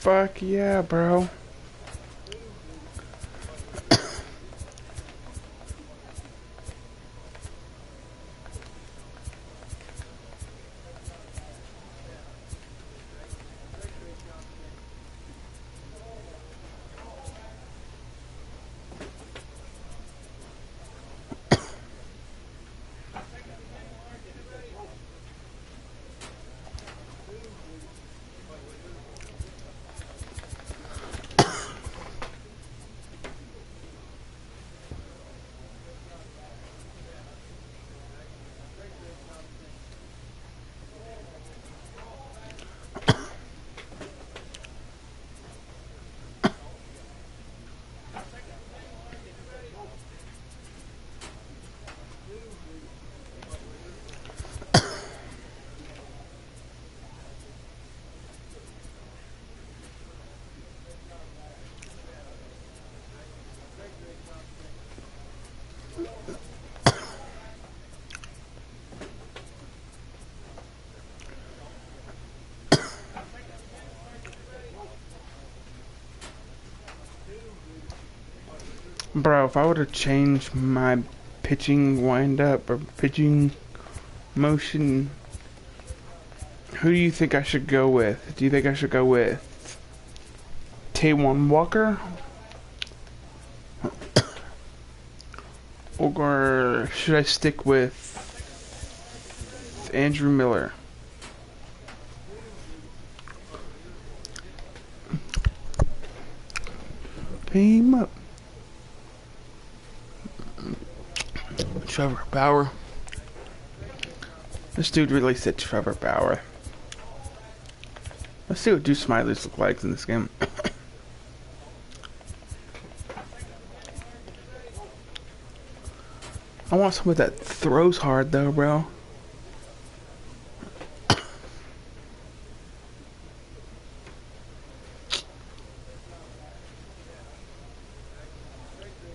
Fuck yeah, bro. Bro, if I would have changed my pitching wind-up or pitching motion, who do you think I should go with? Do you think I should go with Taiwan Walker? Or should I stick with Andrew Miller? Team up. Trevor Bauer. This dude really said Trevor Bauer. Let's see what Deuce Smiley's look like in this game. I want someone that throws hard though, bro.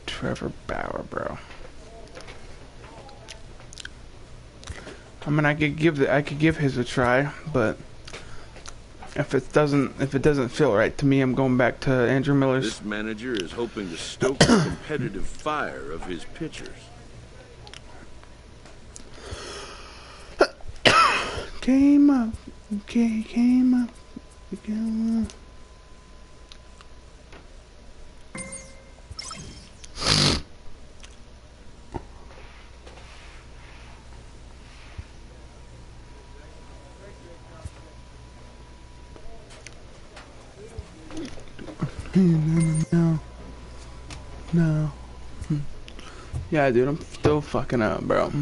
Trevor Bauer, bro. I mean, I could give his a try, but if it doesn't feel right to me, I'm going back to Andrew Miller's. This manager is hoping to stoke the competitive fire of his pitchers. Came up, okay, came up, came up. No. Yeah, dude, I'm still fucking up, bro.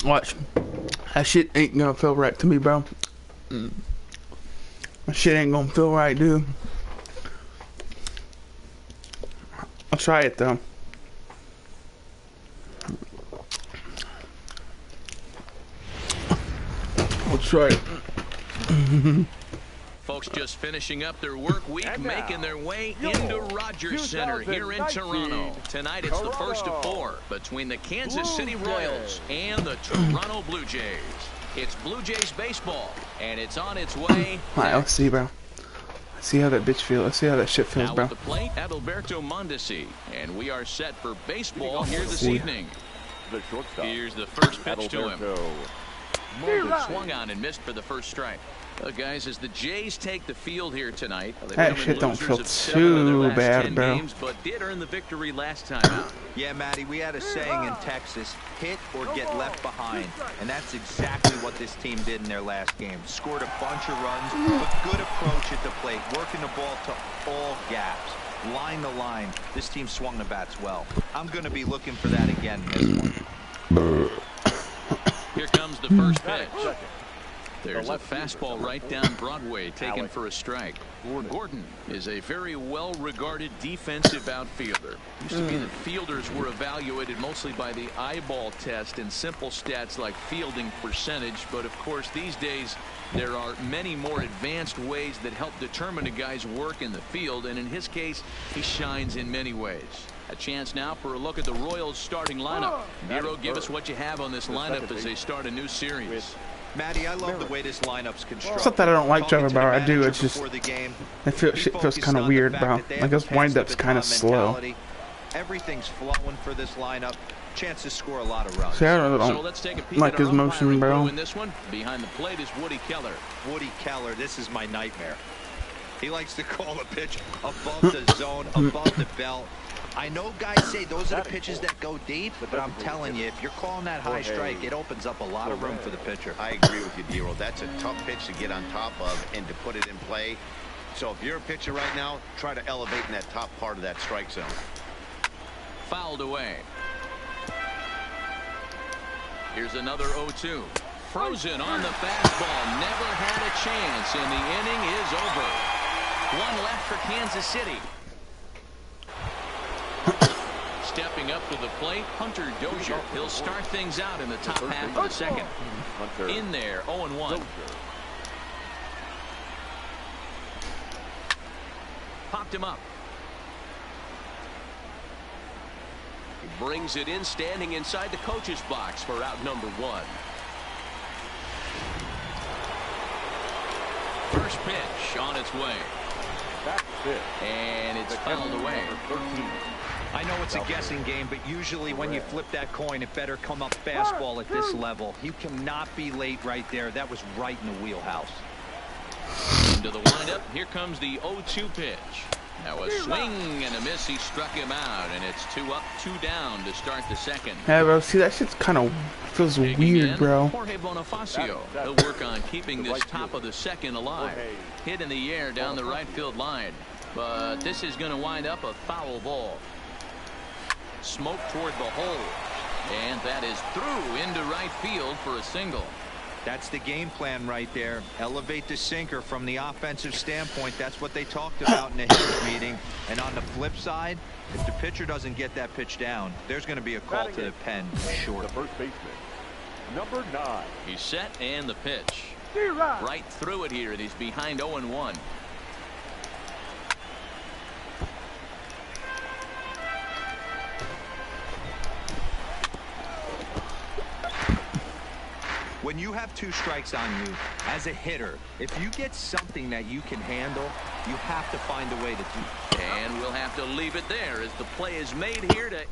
Watch. That shit ain't gonna feel right to me, bro. That shit ain't gonna feel right, dude. I'll try it, though. I'll try it. Folks just finishing up their work week, making their way into Rogers Center here in Toronto. Tonight it's the first of 4 between the Kansas City Royals and the Toronto Blue Jays. It's Blue Jays baseball, and it's on its way. Alright, let's see, bro. Let's see how that bitch feels. Let's see how that shit feels, now bro. At the plate, Adalberto Mondesi, and we are set for baseball here this evening. Here's the first pitch to him. Swung on and missed for the first strike. Guys, as the Jays take the field here tonight, that shit don't feel too bad, bro. Games, but did earn the victory last time out. Yeah, Matty, we had a saying in Texas, hit or get left behind. And that's exactly what this team did in their last game. Scored a bunch of runs, but good approach at the plate, working the ball to all gaps. Line to line, this team swung the bats well. I'm going to be looking for that again in this one. Here Here comes the first pitch. There's a fastball right down Broadway taken for a strike. Gordon is a very well-regarded defensive outfielder. Used to be that fielders were evaluated mostly by the eyeball test and simple stats like fielding percentage. But of course, these days, there are many more advanced ways that help determine a guy's work in the field. And in his case, he shines in many ways. A chance now for a look at the Royals starting lineup. Nero, give us what you have on this lineup as they start a new series. Matty, I love the way this lineup's constructed. It's not that I don't like Trevor Bauer. I do. It's just shit feels kind of weird, bro. Like his windup's kind of slow. Everything's flowing for this lineup. Chance to score a lot of runs. See, I don't like his motion, bro. In this one, behind the plate is Woody Keller. Woody Keller, this is my nightmare. He likes to call a pitch above the zone, above the belt. I know guys say those are the pitches that go deep, but I'm telling you, if you're calling that high strike, it opens up a lot of room for the pitcher. I agree with you, Dero. That's a tough pitch to get on top of and to put it in play. So if you're a pitcher right now, try to elevate in that top part of that strike zone. Fouled away. Here's another 0-2. Frozen on the fastball. Never had a chance, and the inning is over. One left for Kansas City. Stepping up to the plate, Hunter Dozier. He'll start things out in the top half of the second. In there, 0-1. Popped him up. He brings it in, standing inside the coach's box for out number 1. First pitch on its way. And it's fouled away. I know it's a guessing game, but usually when you flip that coin, it better come up fastball at this level. You cannot be late right there. That was right in the wheelhouse. Into the windup. Here comes the 0-2 pitch. Now a swing and a miss. He struck him out, and it's 2 up, 2 down to start the second. Yeah, bro. See, that shit's kind of feels weird, bro. Jorge Bonifacio. He'll work on keeping this top of the second alive. Hit in the air down the right field line. But this is going to wind up a foul ball. Smoke toward the hole, and that is through into right field for a single. That's the game plan right there. Elevate the sinker from the offensive standpoint. That's what they talked about in the hitters meeting. And on the flip side, if the pitcher doesn't get that pitch down, there's going to be a call to the pen short. The first baseman, number 9. He's set, and the pitch right through it here, and he's behind 0-1. When you have 2 strikes on you, as a hitter, if you get something that you can handle, you have to find a way to do it. And we'll have to leave it there as the play is made here to...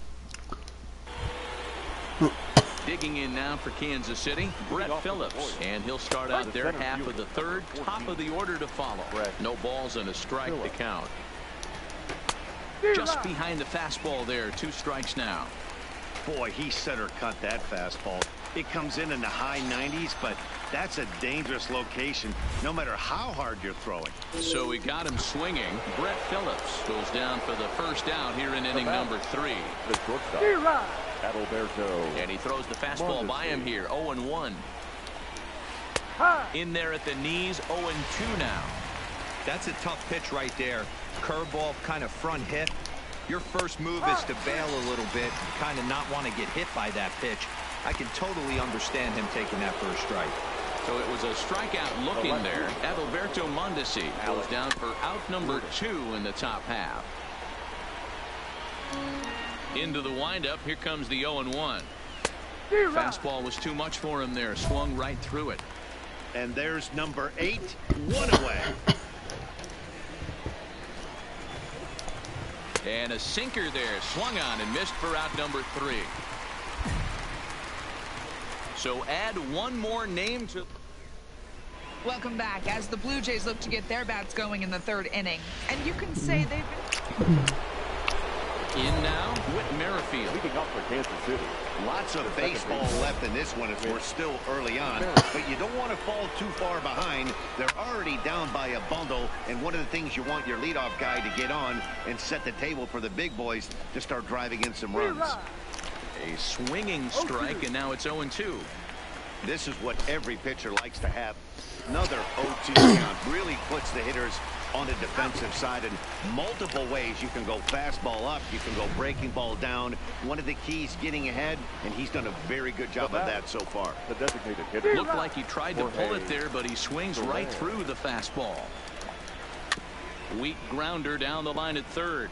Digging in now for Kansas City, Brett Phillips. And he'll start out their half of the third, top of the order to follow. No balls and a strike to count. Just behind the fastball there, 2 strikes now. Boy, he center cut that fastball. It comes in the high 90s, but that's a dangerous location no matter how hard you're throwing. So we got him swinging. Brett Phillips goes down for the first out here in inning number 3. The shortstop, Adalberto. And he throws the fastball by him here, 0-1. In there at the knees, 0-2 now. That's a tough pitch right there. Curveball, kind of front hit. Your first move is to bail a little bit, kind of not want to get hit by that pitch. I can totally understand him taking that first strike. So it was a strikeout look in there. Adalberto Mondesi goes down for out number 2 in the top half. Into the windup. Here comes the 0-1. Fastball was too much for him there. Swung right through it. And there's number 8, 1 away. And a sinker there. Swung on and missed for out number 3. So add one more name to... Welcome back as the Blue Jays look to get their bats going in the 3rd inning. And you can say they've been... In now, Whit Merrifield. Leading up for Kansas City. Lots of baseball left in this one as we're still early on, but you don't want to fall too far behind. They're already down by a bundle, and one of the things you want your leadoff guy to get on and set the table for the big boys to start driving in some runs. A swinging strike, and now it's 0-2. This is what every pitcher likes to have. Another 0-2 count really puts the hitters on the defensive side in multiple ways. You can go fastball up, you can go breaking ball down. One of the keys, getting ahead, and he's done a very good job of that so far. The designated hitter. Looked like he tried to pull it there, but he swings right through the fastball. Weak grounder down the line at third.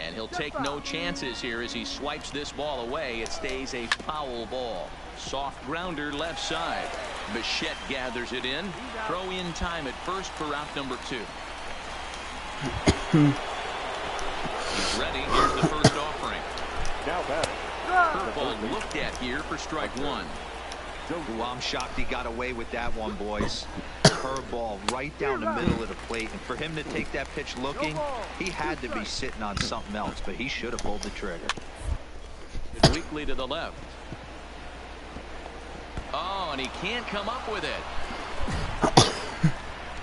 And he'll take no chances here as he swipes this ball away. It stays a foul ball. Soft grounder left side. Bichette gathers it in. Throw in time at first for out number 2. He's ready. Here's the first offering. Now batting. Curveball looked at here for strike 1. Ooh, I'm shocked he got away with that one, boys. Curveball right down the middle of the plate, and for him to take that pitch looking, he had to be sitting on something else, but he should have pulled the trigger. Weakly to the left. Oh, and he can't come up with it.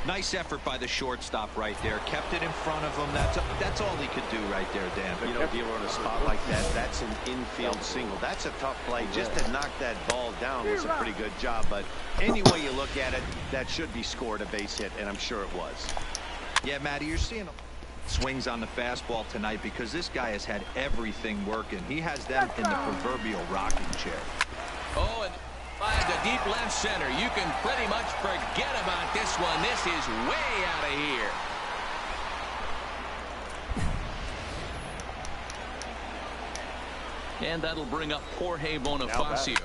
Nice effort by the shortstop right there. Kept it in front of him. That's all he could do right there, Dan. You know, dealer on a spot like that, that's an infield single. That's a tough play. Just to knock that ball down was a pretty good job. But any way you look at it, that should be scored a base hit, and I'm sure it was. Yeah, Matty, you're seeing swings on the fastball tonight because this guy has had everything working. He has them in the proverbial rocking chair. Oh, and to deep left center. You can pretty much forget about this one. This is way out of here. And that'll bring up Jorge Bonifacio.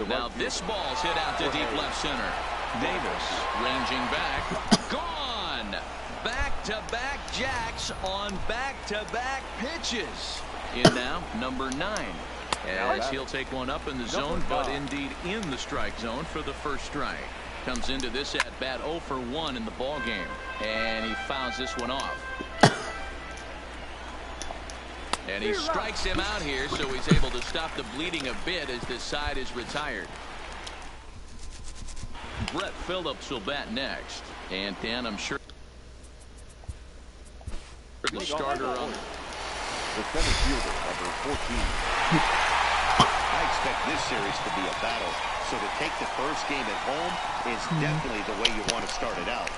Now this ball's hit out to deep left center. Davis ranging back. Gone. Back-to-back jacks on back-to-back pitches. In now, number 9. As he'll take one up in the zone, but indeed in the strike zone for the first strike. Comes into this at bat 0 for 1 in the ball game, and he fouls this one off. And he strikes him out here, so he's able to stop the bleeding a bit as this side is retired. Brett Phillips will bat next, and Dan, I'm sure the starter on The center fielder, number 14. I expect this series to be a battle, so to take the first game at home is definitely the way you want to start it out.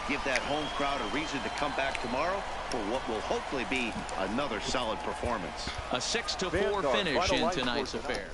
Give that home crowd a reason to come back tomorrow for what will hopefully be another solid performance. a 6-4 finish in tonight's affair.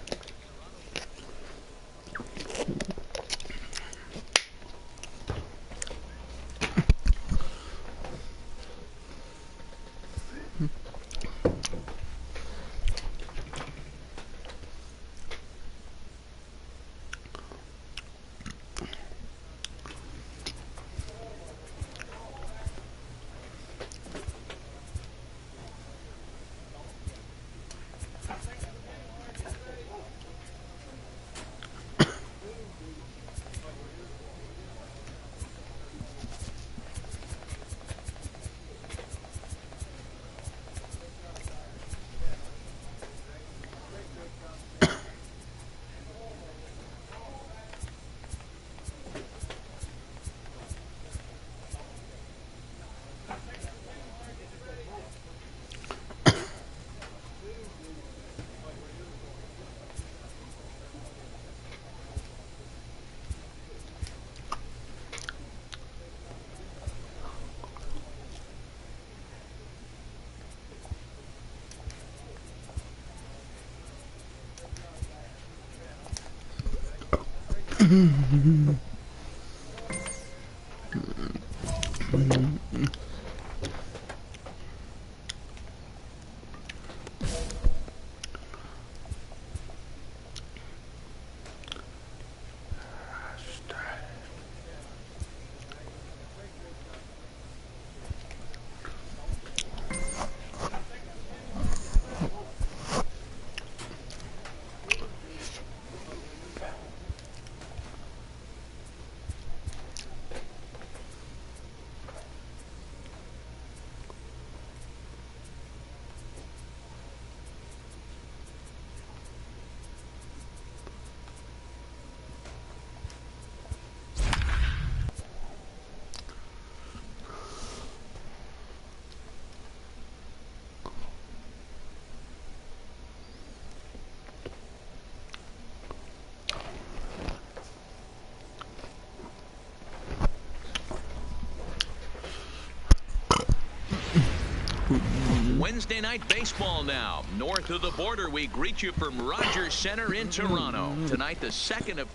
Wednesday night baseball now. North of the border, we greet you from Rogers Center in Toronto. Tonight, the second of...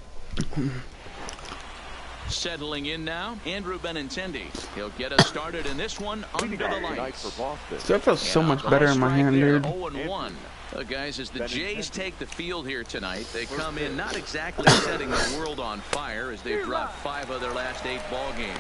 Settling in now, Andrew Benintendi. He'll get us started in this one under the lights. That feels so much better in my hand, dude. 0-1. Guys, as the Jays take the field here tonight, they come in not exactly setting the world on fire as they've dropped 5 of their last 8 ball games.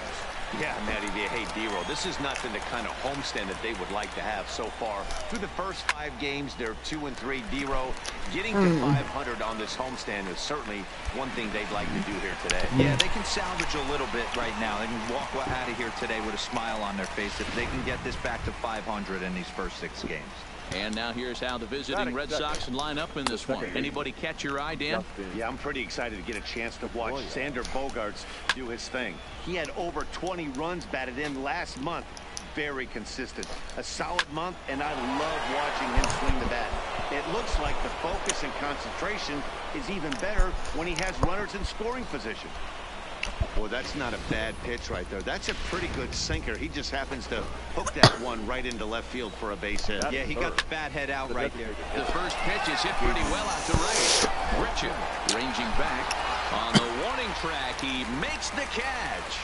Yeah, Matty, hey, D-Roll, this is not the kind of homestand that they would like to have so far. Through the first 5 games, they're 2-3. D-Roll, getting to 500 on this homestand is certainly one thing they'd like to do here today. Yeah, they can salvage a little bit right now. They can walk out of here today with a smile on their face if they can get this back to 500 in these first 6 games. And now here's how the visiting Red Sox line up in this one. Anybody catch your eye, Dan? Yeah, I'm pretty excited to get a chance to watch Xander Bogaerts do his thing. He had over 20 runs batted in last month. Very consistent. A solid month, and I love watching him swing the bat. It looks like the focus and concentration is even better when he has runners in scoring position. Well, that's not a bad pitch right there. That's a pretty good sinker. He just happens to hook that one right into left field for a base hit. Yeah, he got the bat head out right there. The first pitch is hit pretty well out to right. Richard ranging back on the warning track. He makes the catch.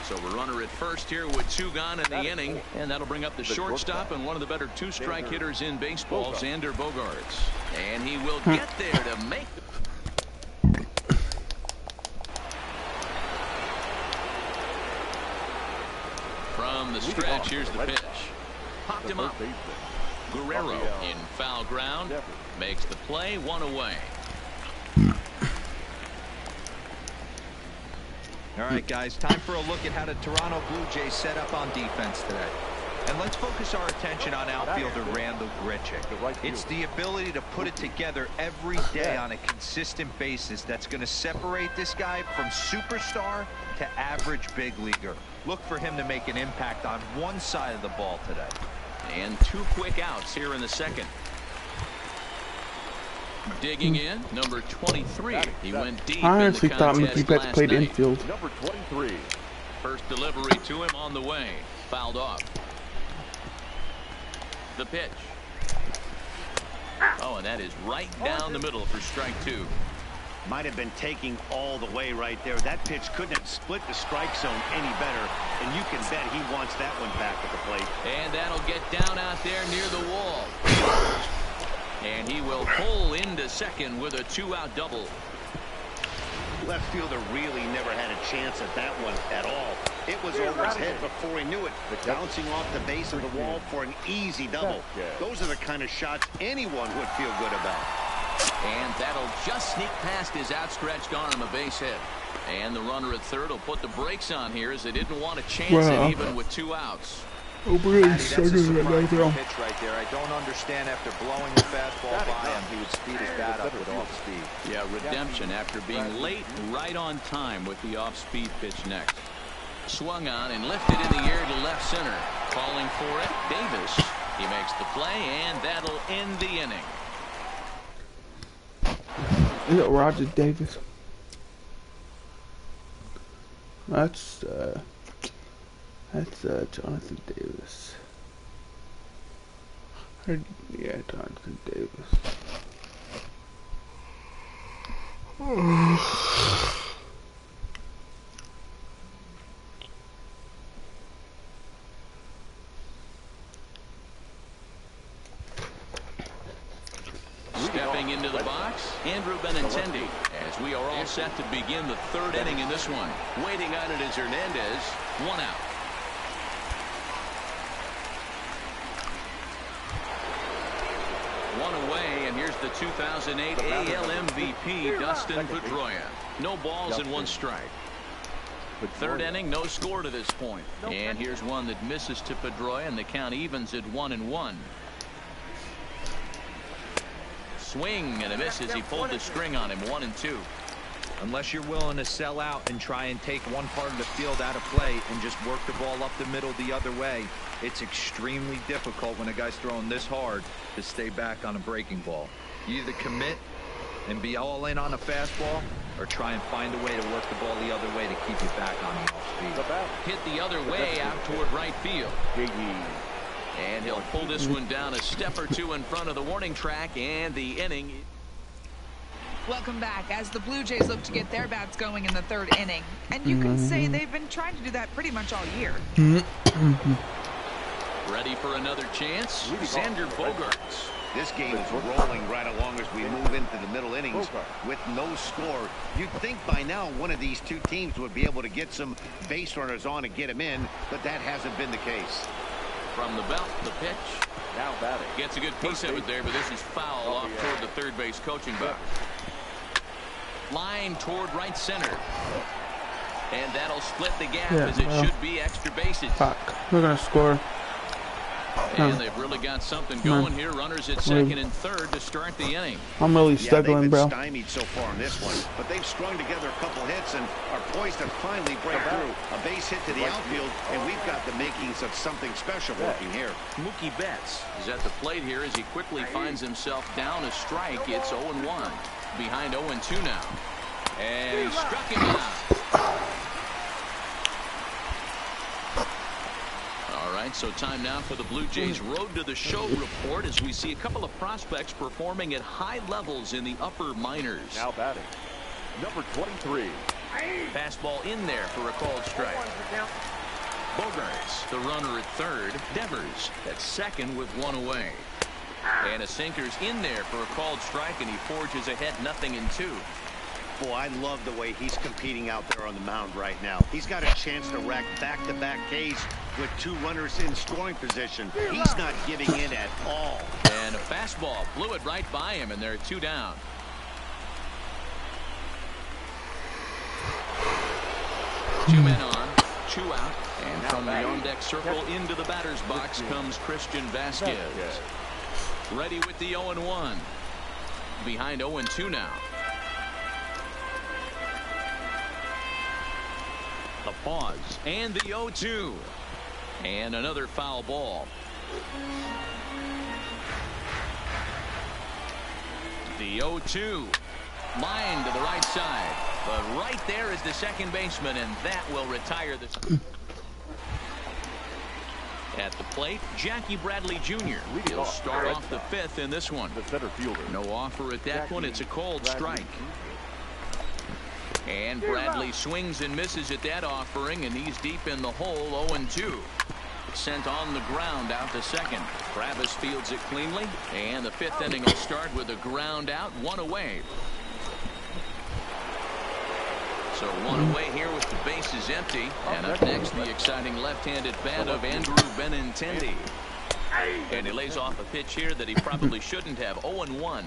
So a runner at first here with 2 gone in the inning, and that'll bring up the shortstop and one of the better 2-strike hitters in baseball, Xander Bogaerts. And he will get there to make the... From the stretch, here's the pitch. Popped him up. Guerrero in foul ground. Makes the play, 1 away. All right, guys, time for a look at how the Toronto Blue Jays set up on defense today. And let's focus our attention on outfielder Randall Grichuk. It's the ability to put it together every day on a consistent basis that's going to separate this guy from superstar to average big leaguer. Look for him to make an impact on one side of the ball today. And 2 quick outs here in the second. Digging in, number 23. He went deep. I honestly thought Mookie Betts played infield. Number 23. First delivery to him on the way. Fouled off. The pitch. Oh, and that is right down the middle for strike 2. Might have been taking all the way right there. That pitch couldn't have split the strike zone any better, and you can bet he wants that one back at the plate. And that'll get down out there near the wall. And he will pull into second with a 2-out double. Left fielder really never had a chance at that one at all. It was over his head before he knew it, bouncing off the base of the wall for an easy double. Those are the kind of shots anyone would feel good about. And that'll just sneak past his outstretched arm, a base hit. And the runner at third will put the brakes on here as they didn't want to chance it even with 2 outs. Oh, really? That's a surprising pitch right there. I don't understand after blowing the fastball by him, he would speed his bat up with off speed. Yeah, redemption after being late right on time with the off-speed pitch next. Swung on and lifted in the air to left center. Calling for it, Davis. He makes the play, and that'll end the inning. Is it Roger Davis? That's Jonathan Davis. Yeah, Jonathan Davis. Stepping into the box, Andrew Benintendi, as we are all set to begin the 3rd inning in this one. Waiting on it is Hernandez. 1 out. One away, and here's the 2008 AL MVP, Dustin Pedroia. No balls and 1 strike. 3rd inning, no score to this point. And here's one that misses to Pedroia, and the count evens at 1-1. Swing and a miss as he pulled the string on him. 1-2. Unless you're willing to sell out and try and take one part of the field out of play and just work the ball up the middle the other way, it's extremely difficult when a guy's throwing this hard to stay back on a breaking ball. You either commit and be all in on a fastball, or try and find a way to work the ball the other way to keep you back on the off-speed. Hit the other way out toward right field. And he'll pull this one down a step or two in front of the warning track, and the inning. Welcome back as the Blue Jays look to get their bats going in the third inning. And you can say they've been trying to do that pretty much all year. Ready for another chance? Xander Bogaerts. This game is rolling right along as we move into the middle innings with no score. You'd think by now one of these two teams would be able to get some base runners on and get them in, but that hasn't been the case. From the belt, the pitch. Now batting. Gets a good piece of it there, but this is foul off toward the third base coaching box. Line toward right center. And that'll split the gap as it should be extra bases. Fuck. We're going to score. And they've really got something going here. Runners at second and third to start the inning. I'm really struggling, bro. They've been stymied so far in this one, but they've strung together a couple hits and are poised to finally break through. A base hit to the outfield, and we've got the makings of something special working here. Mookie Betts is at the plate here as he quickly finds himself down a strike. It's 0-1. Behind 0-2 now. And he struck him out. All right, so time now for the Blue Jays Road to the Show report as we see a couple of prospects performing at high levels in the upper minors. Now batting. Number 23. Fastball in there for a called strike. Bogaerts, the runner at third. Devers at second with one away. And a sinker's in there for a called strike, and he forges ahead 0-2. Boy, I love the way he's competing out there on the mound right now. He's got a chance to rack back-to-back Ks with two runners in scoring position. He's not giving in at all. And a fastball blew it right by him, and they're 2 down. Two men on, 2 out, and from the on-deck circle into the batter's box comes Christian Vasquez. Ready with the 0-1. Behind 0-2 now. The pause and the 0-2. And another foul ball. The 0-2. Line to the right side. But right there is the second baseman, and that will retire this. At the plate, Jackie Bradley Jr. He'll start off the 5th in this one. The center fielder. No offer at that one. It's a called strike. And Bradley swings and misses at that offering, and he's deep in the hole. 0-2. Sent on the ground out to second. Travis fields it cleanly, and the 5th inning will start with a ground out, 1 away. So 1 away here with the bases empty. And up next, the exciting left-handed bat of Andrew Benintendi. And he lays off a pitch here that he probably shouldn't have. 0-1.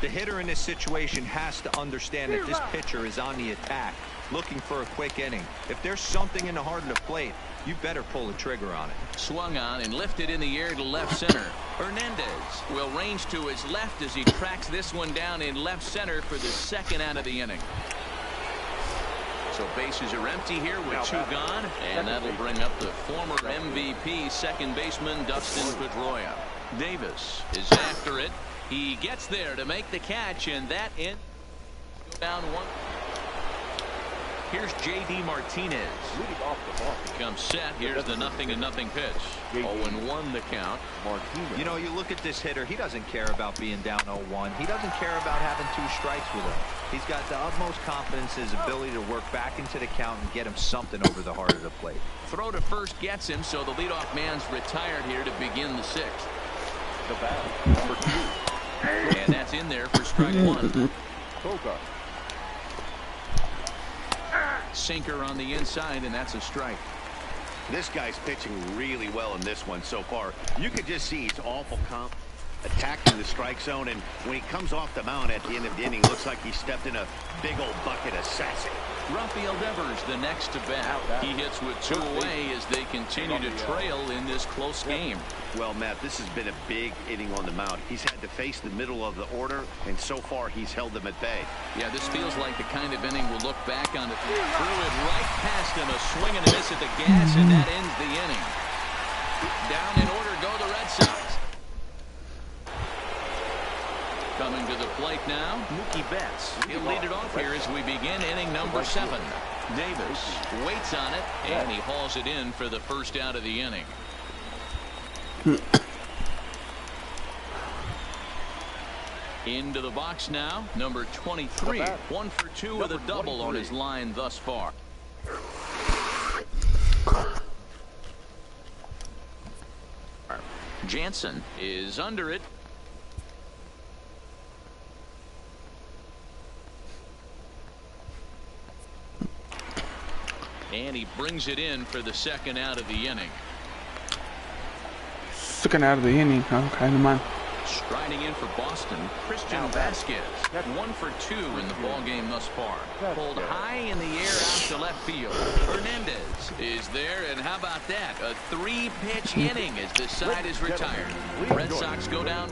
The hitter in this situation has to understand that this pitcher is on the attack, looking for a quick inning. If there's something in the heart of the plate, you better pull the trigger on it. Swung on and lifted in the air to left center. Hernandez will range to his left as he tracks this one down in left center for the 2nd out of the inning. So bases are empty here with 2 gone, and that'll bring up the former MVP second baseman Dustin Pedroia. Davis is after it. He gets there to make the catch, and that in down 1. Here's J.D. Martinez. Leading off the ball. Comes set. Here's the 0-0 pitch. 0-1 the count. Martinez. You know, you look at this hitter, he doesn't care about being down 0-1. He doesn't care about having 2 strikes with him. He's got the utmost confidence in his ability to work back into the count and get him something over the heart of the plate. Throw to first gets him, so the leadoff man's retired here to begin the 6th. The bat. Number 2. And that's in there for strike 1. Bogaerts. Sinker on the inside, and that's a strike. This guy's pitching really well in this one so far. You could just see he's awful confident, attacking the strike zone, and when he comes off the mound at the end of the inning, looks like he stepped in a big old bucket of sassy. Rafael Devers the next to bat. He hits with 2 away as they continue to trail in this close game. Well, Matt, this has been a big inning on the mound. He's had to face the middle of the order, and so far he's held them at bay. Yeah, this feels like the kind of inning we'll look back on it. Threw it right past him, a swing and a miss at the gas, and that ends the inning. Down in order go the Red Sox. Coming to the plate now, Mookie Betts. He'll lead it off here as we begin inning number 7. Davis waits on it, and he hauls it in for the first out of the inning. Into the box now, number 23. 1 for 2 with a double on his line thus far. Jansen is under it. And he brings it in for the second out of the inning. Second out of the inning, okay, never mind. Striding in for Boston, Christian Vasquez. 1 for 2 in the ball game thus far. Pulled high in the air out to left field. Hernandez is there, and how about that? A 3-pitch inning as the side is retired. Red Sox go down.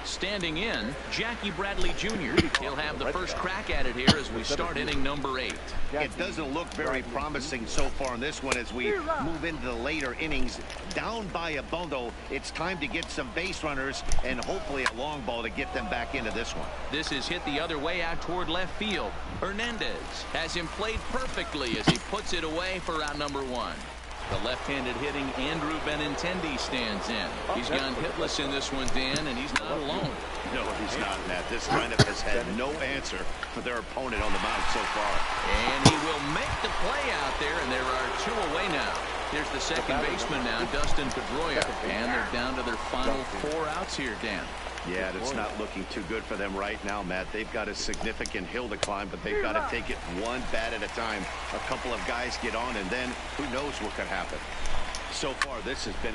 Standing in, Jackie Bradley Jr. He'll have the first crack at it here as we start inning number 8. It doesn't look very promising so far in this one as we move into the later innings. Down by a bundle, it's time to get some base runners and hopefully a long ball to get them back into this one. This is hit the other way out toward left field. Hernandez has him played perfectly as he puts it away for out number 1. The left-handed hitting Andrew Benintendi stands in. He's gone hitless in this one, Dan, and he's not alone. No, he's not, Matt. This lineup has had no answer for their opponent on the mound so far. And he will make the play out there, and there are 2 away now. Here's the second baseman now, Dustin Pedroia, and they're down to their final 4 outs here, Dan. Yeah, it's not looking too good for them right now, Matt. They've got a significant hill to climb, but they've got to take it one bat at a time. A couple of guys get on, and then who knows what could happen. So far, this has been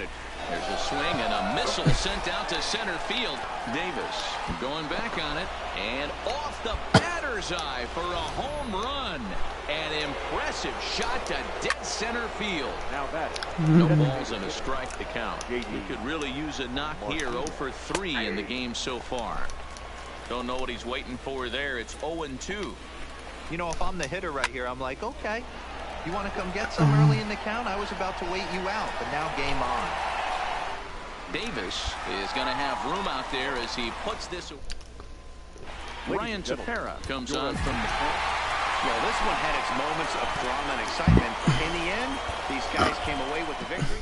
There's a swing and a missile sent out to center field. Davis going back on it, and off the batter's eye for a home run. An impressive shot to dead center field. Now that no balls and a strike to count. He could really use a knock here. 0 for 3 in the game so far. Don't know what he's waiting for there. It's 0-2. You know, if I'm the hitter right here, I'm like, okay, you want to come get some early in the count? I was about to wait you out, but now game on. Davis is going to have room out there as he puts this. Ryan Tepera comes on from the front. Well, this one had its moments of drama and excitement. In the end, these guys came away with the victory.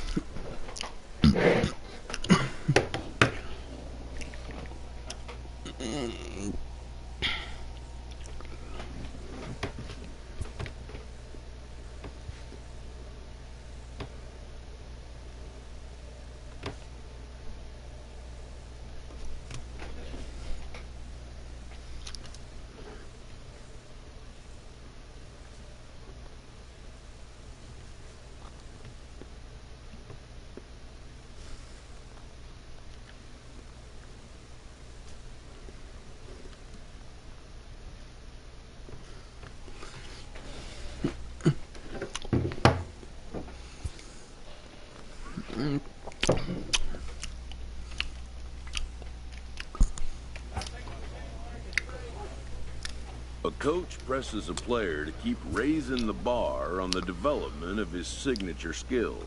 A coach presses a player to keep raising the bar on the development of his signature skills.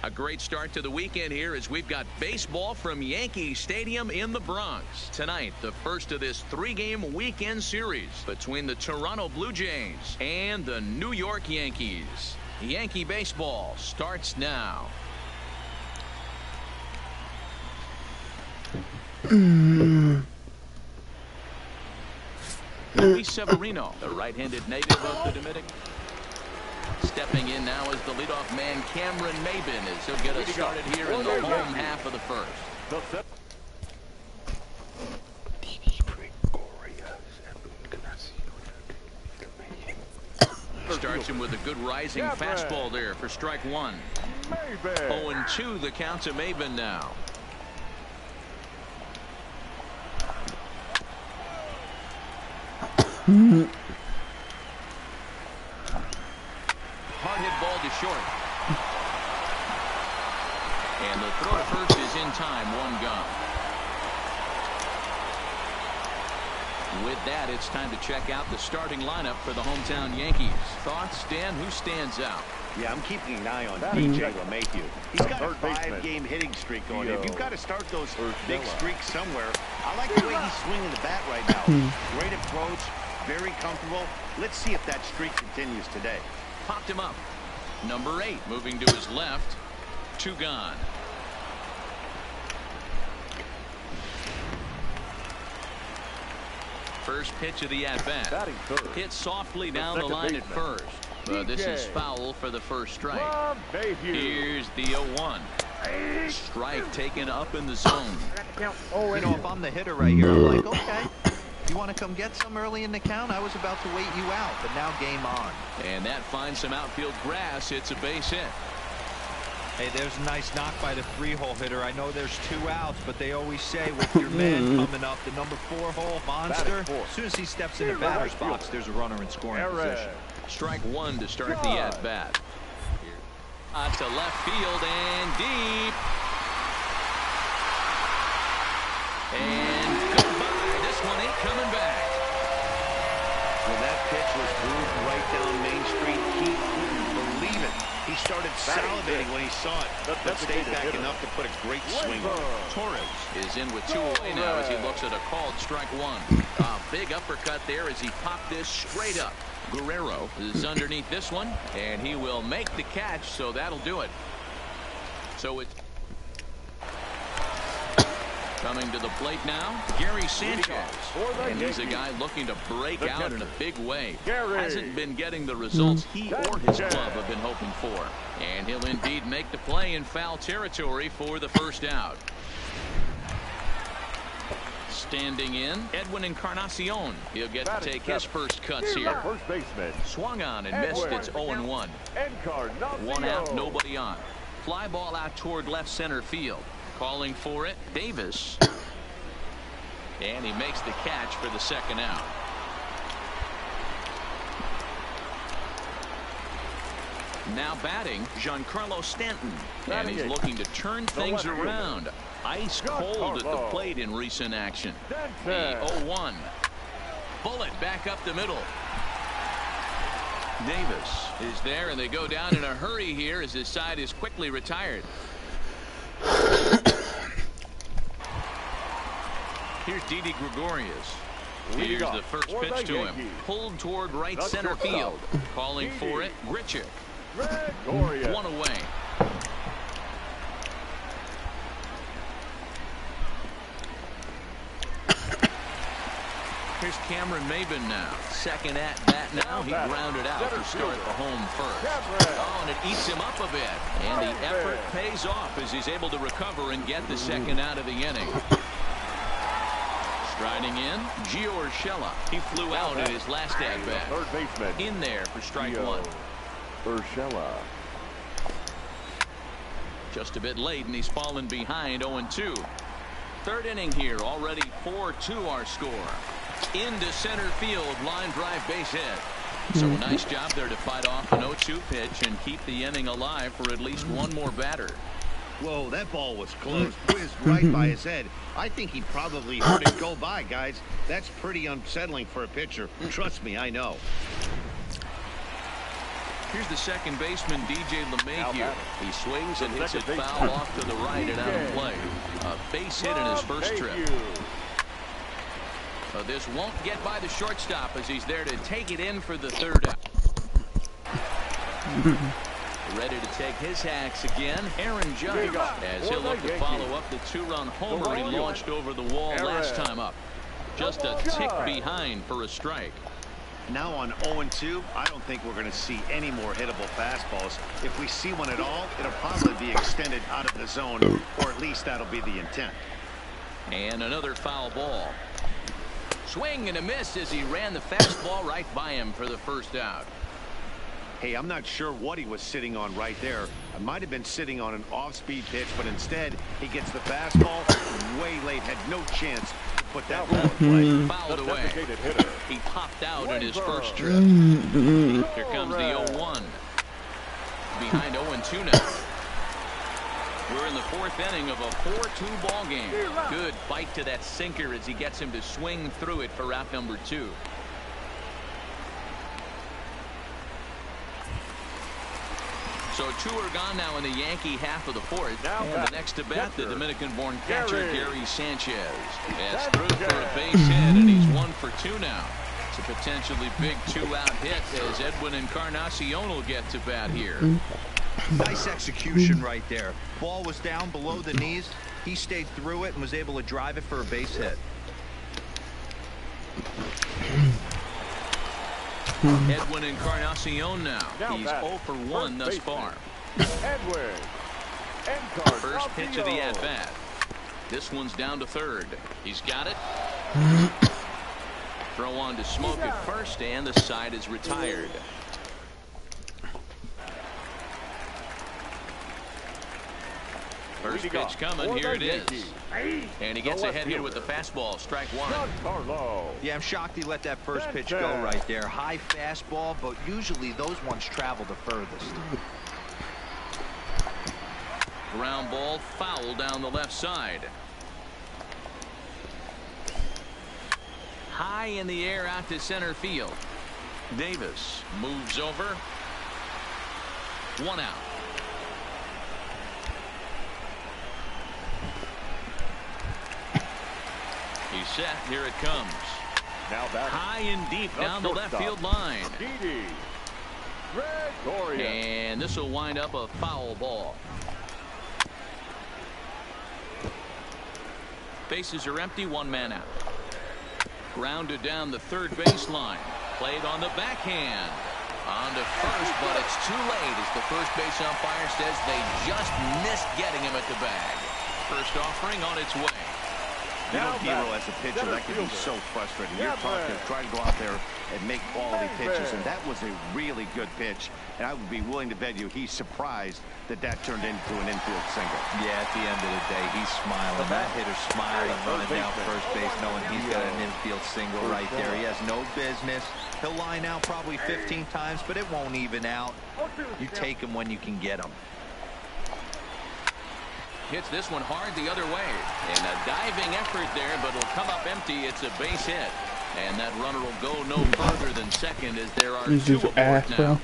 A great start to the weekend here as we've got baseball from Yankee Stadium in the Bronx. Tonight, the first of this 3-game weekend series between the Toronto Blue Jays and the New York Yankees. Yankee baseball starts now. Luis Severino, the right-handed native of the Dominican. Stepping in now is the leadoff man, Cameron Maybin, as he'll get us started here in the home half of the first. Starts him with a good rising fastball there for strike one. 0-2 the count to Maybin now. Hard hit ball to short. And the throw to first is in time. 1 gone. With that, it's time to check out the starting lineup for the hometown Yankees. Thoughts, Dan? Who stands out? Yeah, I'm keeping an eye on DJ LeMahieu. He's got a 5-game hitting streak going. If you've got to start those big streaks somewhere, I like the way he's swinging the bat right now. Great approach, very comfortable. Let's see if that streak continues today. Popped him up. Number 8 moving to his left. 2 gone. First pitch of the at-bat. Hit softly down the line at first. But this is foul for the first strike. Here's the 0-1. Strike taken up in the zone. You know, if I'm the hitter right here, I'm like, okay. You want to come get some early in the count? I was about to wait you out, but now game on. And that finds some outfield grass. It's a base hit. Hey, there's a nice knock by the 3-hole hitter. I know there's 2 outs, but they always say with your man coming up, the number 4-hole monster, as soon as he steps in the batter's box, there's a runner in scoring position. Strike 1 to start the at-bat. To left field and deep. And goodbye. This one ain't coming back. Well, that pitch was grooved right down Main Street. He couldn't believe it. He started salivating when he saw it, but stayed back enough to put a great swing on it. Torres is in with 2 away now as he looks at a called strike 1. A big uppercut there as he popped this straight up. Guerrero is underneath this one, and he will make the catch, so that'll do it. So it's coming to the plate now, Gary Sanchez. And he's a guy looking to break out in a big way. Hasn't been getting the results he or his club have been hoping for. And he'll indeed make the play in foul territory for the first out. Standing in, Edwin Encarnacion. He'll get to take his first cuts here. First baseman. Swung on and missed. It's 0-1. 1 out, nobody on. Fly ball out toward left center field. Calling for it, Davis. And he makes the catch for the second out. Now batting, Giancarlo Stanton. And he's looking to turn things around. Ice cold at the plate in recent action. The 0-1. Bullet back up the middle. Davis is there, and they go down in a hurry here as his side is quickly retired. Here's Didi Gregorius. Here's the first pitch to him. Pulled toward right center field. Calling for it, Grichuk. 1 away. Here's Cameron Maybin now. Second at bat now. He grounded out to start the home first. Oh, and it eats him up a bit. And the effort pays off as he's able to recover and get the second out of the inning. Striding in, Gio Urshela. He flew out in his last at bat. Third baseman. In there for strike 1. Urshela. Just a bit late, and he's fallen behind 0-2. Third inning here, already 4-2 our score. Into center field, line drive base hit. So a nice job there to fight off an 0-2 pitch and keep the inning alive for at least one more batter. Whoa, that ball was close. Whizzed right by his head. I think he probably heard it go by, guys. That's pretty unsettling for a pitcher. Trust me, I know. Here's the second baseman, DJ LeMahieu. He swings and hits it foul off to the right and out of play. A base hit in his first trip. This won't get by the shortstop as he's there to take it in for the third out. Ready to take his hacks again, Aaron Judge, as he'll look to follow up the two-run homer he launched over the wall last time up. Just a tick behind for a strike. Now on 0-2, I don't think we're going to see any more hittable fastballs. If we see one at all, it'll probably be extended out of the zone, or at least that'll be the intent. And another foul ball. Swing and a miss as he ran the fastball right by him for the first out. Hey, I'm not sure what he was sitting on right there. I might have been sitting on an off-speed pitch, but instead he gets the fastball way late, had no chance to put that ball in play. Fouled away. He popped out in his first trip. Here comes the 0-1. Behind 0-2 now. We're in the fourth inning of a 4-2 ball game. Good bite to that sinker as he gets him to swing through it for out number 2. So 2 are gone now in the Yankee half of the fourth. And the next to bat, the Dominican-born catcher, Gary Sanchez. That's through for a base hit, and he's 1 for 2 now. It's a potentially big 2-out hit as Edwin Encarnacion will get to bat here. Nice execution right there. Ball was down below the knees. He stayed through it and was able to drive it for a base hit. Edwin Encarnacion now. He's 0 for 1 thus far. First pitch of the at-bat. This one's down to third. He's got it. Throw on to Smoke at first, and the side is retired. First pitch coming. Here it is. And he gets ahead here with the fastball. Strike 1. Yeah, I'm shocked he let that first pitch go right there. High fastball, but usually those ones travel the furthest. Ground ball, foul down the left side. High in the air out to center field. Davis moves over. 1 out. He's set. Here it comes. High and deep down the left field line. And this will wind up a foul ball. Bases are empty. 1 man out. Grounded down the third baseline. Played on the backhand. On to first, but it's too late as the first base umpire says they just missed getting him at the bag. First offering on its way. You know, Hero, as a pitcher, that can be so frustrating. You're trying to go out there and make quality pitches, and that was a really good pitch. And I would be willing to bet you he's surprised that that turned into an infield single. Yeah, at the end of the day, he's smiling. That hitter's smiling, running down first base, knowing he's got an infield single right there. He has no business. He'll line out probably 15 times, but it won't even out. You take him when you can get him. Hits this one hard the other way. And a diving effort there, but it'll come up empty. It's a base hit. And that runner will go no further than second as there are 2 aboard now.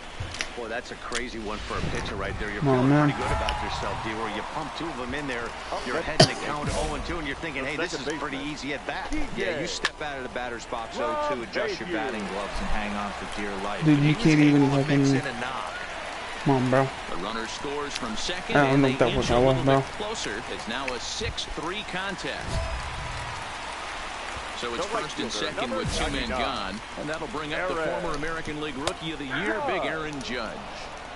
Boy, that's a crazy one for a pitcher right there. You're feeling pretty good about yourself, D-Roy. You pump 2 of them in there. You're heading the count 0-2, and you're thinking, hey, this is pretty easy at bat. Yeah, you step out of the batter's box 0-2, adjust your batting gloves, and hang on for dear life. Dude, you can't even mix in a knock. Come on, bro. The runner scores from second, I don't and know they if that inch was a that little one, bro. bit closer. It's now a 6-3 contest. So it's first and second with 2 men gone, and that'll bring up the former American League Rookie of the Year, Big Aaron Judge.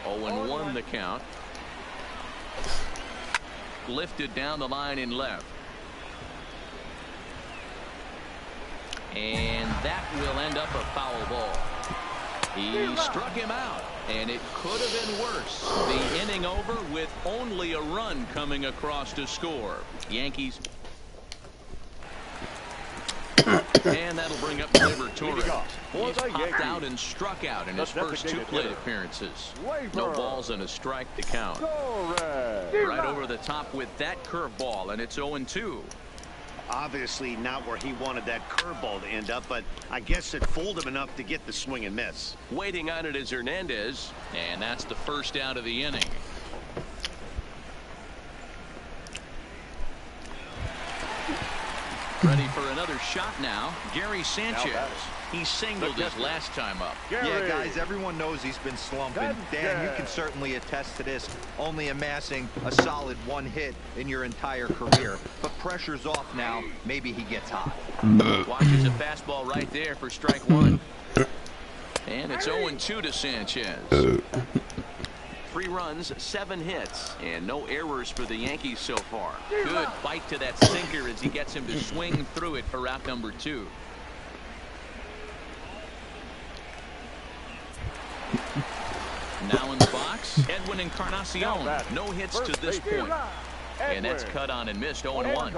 0-1 the count. Lifted down the line in left. And that will end up a foul ball. He struck him out, and it could have been worse. The inning over with only a run coming across to score. Yankees. And that'll bring up Gleyber Torres. He's popped out and struck out in his first 2 plate appearances. No balls and a strike to count. Right over the top with that curveball, and it's 0-2. Obviously not where he wanted that curveball to end up, but I guess it fooled him enough to get the swing and miss. Waiting on it is Hernandez, and that's the first out of the inning. Ready for another shot now. Gary Sanchez. He singled his last time up. Yeah, guys, everyone knows he's been slumping. Dan, you can certainly attest to this, only amassing a solid 1 hit in your entire career. But pressure's off now. Maybe he gets hot. Watches a fastball right there for strike 1. And it's 0-2 to Sanchez. 3 runs, 7 hits, and no errors for the Yankees so far. Good bite to that sinker as he gets him to swing through it for out number 2. Now in the box, Edwin Encarnacion. No hits to this point. And that's cut on and missed. 0-1.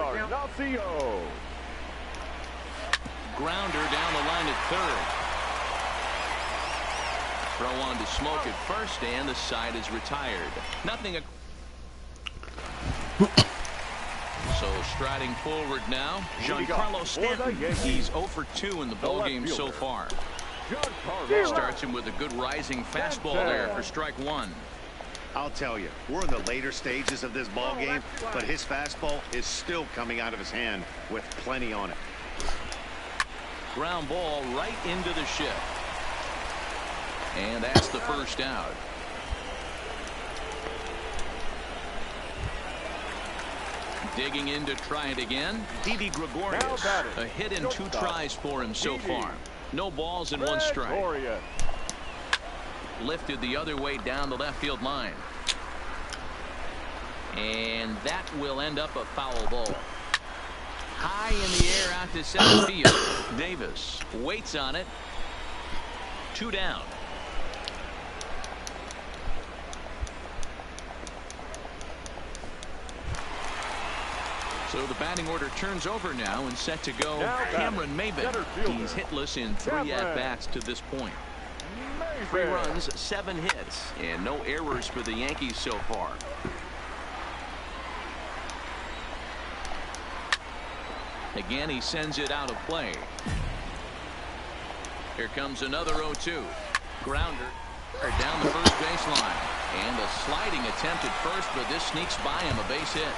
Grounder down the line at third. Throw on to smoke at first, and the side is retired. Nothing. So striding forward now, Giancarlo Stanton. He's 0 for 2 in the ballgame so far. Starts him with a good rising fastball there for strike 1. I'll tell you, we're in the later stages of this ball game, but his fastball is still coming out of his hand with plenty on it. Ground ball right into the shift. And that's the first out. Digging in to try it again. Didi Gregorius. A hit in 2 tries for him so far. No balls and 1 strike. Lifted the other way down the left field line. And that will end up a foul ball. High in the air out to center field. Davis waits on it. 2 down. So the batting order turns over now and set to go. Cameron Maybin. He's hitless in 3 at-bats to this point. 3 runs, 7 hits, and no errors for the Yankees so far. Again, he sends it out of play. Here comes another 0-2. Grounder down the first baseline. And a sliding attempt at first, but this sneaks by him, a base hit.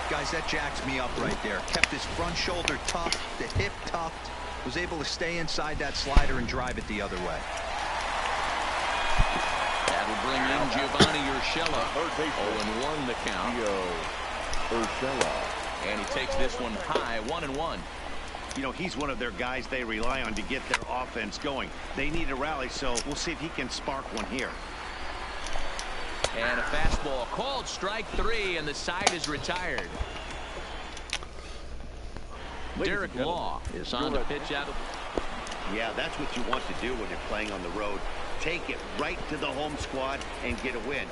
Guys, that jacks me up right there. Kept his front shoulder tucked, the hip tucked, was able to stay inside that slider and drive it the other way. That'll bring in Giovanni Urshela. 0-1 the count. And he takes this one high, 1-1. You know, he's one of their guys they rely on to get their offense going. They need a rally, so we'll see if he can spark one here. And a fastball called strike 3, and the side is retired. Derek Law is on the pitch out of. Yeah, that's what you want to do when you're playing on the road. Take it right to the home squad and get a win.